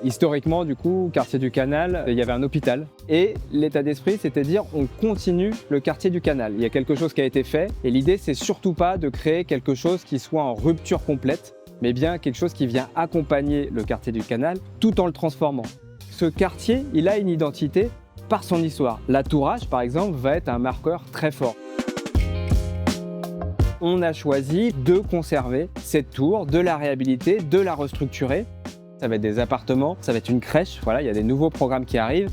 Historiquement, du coup, quartier du Canal, il y avait un hôpital. Et l'état d'esprit, c'était de dire on continue le quartier du Canal. Il y a quelque chose qui a été fait. Et l'idée, c'est surtout pas de créer quelque chose qui soit en rupture complète, mais bien quelque chose qui vient accompagner le quartier du Canal tout en le transformant. Ce quartier, il a une identité par son histoire. La Tour H, par exemple, va être un marqueur très fort. On a choisi de conserver cette tour, de la réhabiliter, de la restructurer. Ça va être des appartements, ça va être une crèche, voilà, il y a des nouveaux programmes qui arrivent.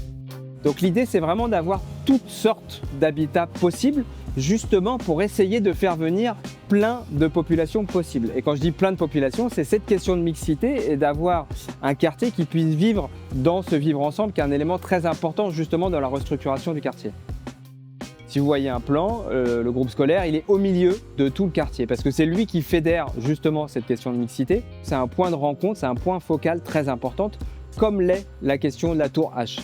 Donc l'idée, c'est vraiment d'avoir toutes sortes d'habitats possibles, justement pour essayer de faire venir plein de populations possibles. Et quand je dis plein de populations, c'est cette question de mixité et d'avoir un quartier qui puisse vivre dans ce vivre ensemble, qui est un élément très important justement dans la restructuration du quartier. Si vous voyez un plan, le groupe scolaire, il est au milieu de tout le quartier parce que c'est lui qui fédère justement cette question de mixité. C'est un point de rencontre, c'est un point focal très important, comme l'est la question de la tour H.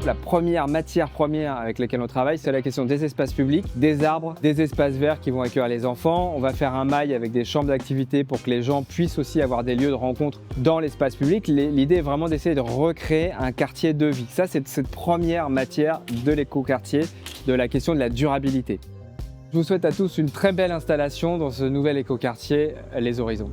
La première matière première avec laquelle on travaille, c'est la question des espaces publics, des arbres, des espaces verts qui vont accueillir les enfants. On va faire un mail avec des chambres d'activité pour que les gens puissent aussi avoir des lieux de rencontre dans l'espace public. L'idée est vraiment d'essayer de recréer un quartier de vie. Ça, c'est cette première matière de l'écoquartier, de la question de la durabilité. Je vous souhaite à tous une très belle installation dans ce nouvel écoquartier Les Horizons.